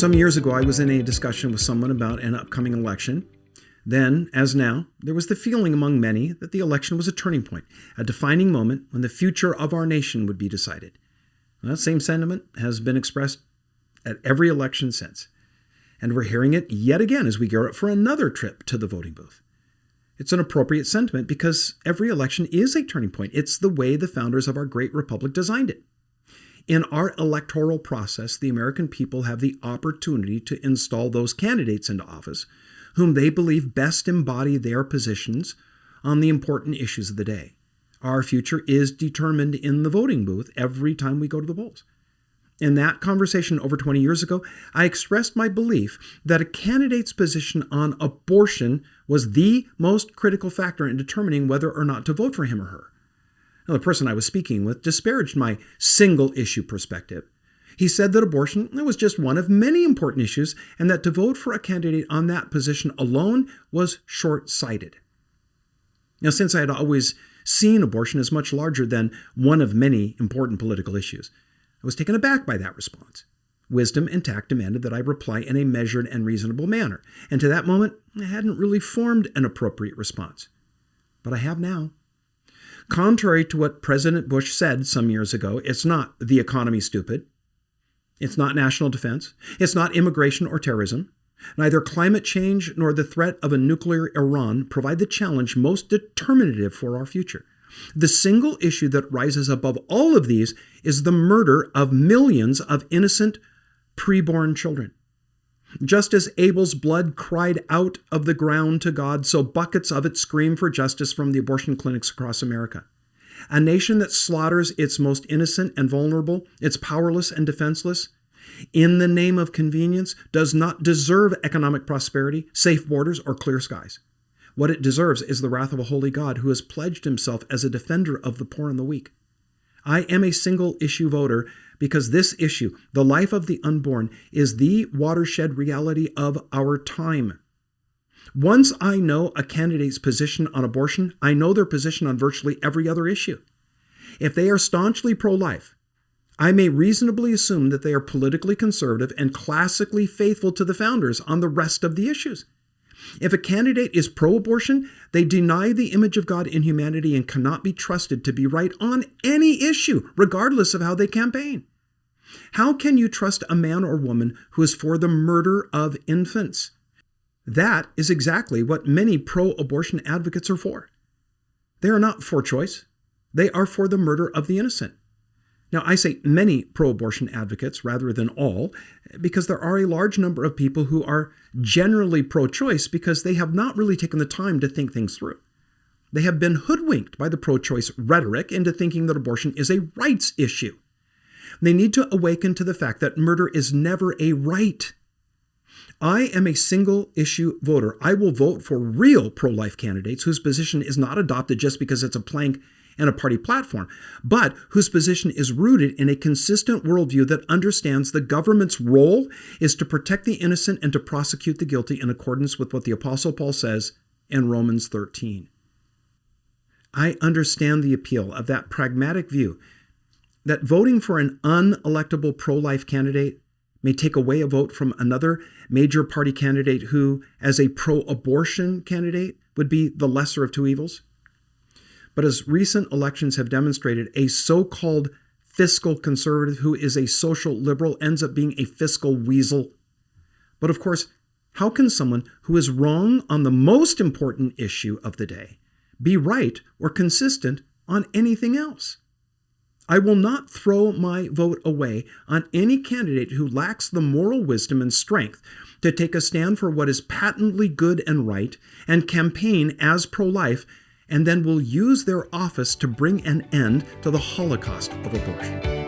Some years ago, I was in a discussion with someone about an upcoming election. Then, as now, there was the feeling among many that the election was a turning point, a defining moment when the future of our nation would be decided. That same sentiment has been expressed at every election since. And we're hearing it yet again as we gear up for another trip to the voting booth. It's an appropriate sentiment because every election is a turning point. It's the way the founders of our great republic designed it. In our electoral process, the American people have the opportunity to install those candidates into office whom they believe best embody their positions on the important issues of the day. Our future is determined in the voting booth every time we go to the polls. In that conversation over 20 years ago, I expressed my belief that a candidate's position on abortion was the most critical factor in determining whether or not to vote for him or her. Now, the person I was speaking with disparaged my single-issue perspective. He said that abortion was just one of many important issues and that to vote for a candidate on that position alone was short-sighted. Now, since I had always seen abortion as much larger than one of many important political issues, I was taken aback by that response. Wisdom and tact demanded that I reply in a measured and reasonable manner, and to that moment, I hadn't really formed an appropriate response. But I have now. Contrary to what President Bush said some years ago, it's not the economy, stupid. It's not national defense. It's not immigration or terrorism. Neither climate change nor the threat of a nuclear Iran provide the challenge most determinative for our future. The single issue that rises above all of these is the murder of millions of innocent preborn children. Just as Abel's blood cried out of the ground to God, so buckets of it scream for justice from the abortion clinics across America. A nation that slaughters its most innocent and vulnerable, its powerless and defenseless, in the name of convenience, does not deserve economic prosperity, safe borders, or clear skies. What it deserves is the wrath of a holy God who has pledged himself as a defender of the poor and the weak. I am a single-issue voter because this issue, the life of the unborn, is the watershed reality of our time. Once I know a candidate's position on abortion, I know their position on virtually every other issue. If they are staunchly pro-life, I may reasonably assume that they are politically conservative and classically faithful to the founders on the rest of the issues. If a candidate is pro-abortion, they deny the image of God in humanity and cannot be trusted to be right on any issue, regardless of how they campaign. How can you trust a man or woman who is for the murder of infants? That is exactly what many pro-abortion advocates are for. They are not for choice. They are for the murder of the innocent. Now, I say many pro-abortion advocates rather than all, because there are a large number of people who are generally pro-choice because they have not really taken the time to think things through. They have been hoodwinked by the pro-choice rhetoric into thinking that abortion is a rights issue. They need to awaken to the fact that murder is never a right. I am a single-issue voter. I will vote for real pro-life candidates whose position is not adopted just because it's a plank and a party platform, but whose position is rooted in a consistent worldview that understands the government's role is to protect the innocent and to prosecute the guilty in accordance with what the Apostle Paul says in Romans 13. I understand the appeal of that pragmatic view that voting for an unelectable pro-life candidate may take away a vote from another major party candidate who, as a pro-abortion candidate, would be the lesser of two evils. But as recent elections have demonstrated, a so-called fiscal conservative who is a social liberal ends up being a fiscal weasel. But of course, how can someone who is wrong on the most important issue of the day be right or consistent on anything else? I will not throw my vote away on any candidate who lacks the moral wisdom and strength to take a stand for what is patently good and right and campaign as pro-life, and then will use their office to bring an end to the Holocaust of abortion.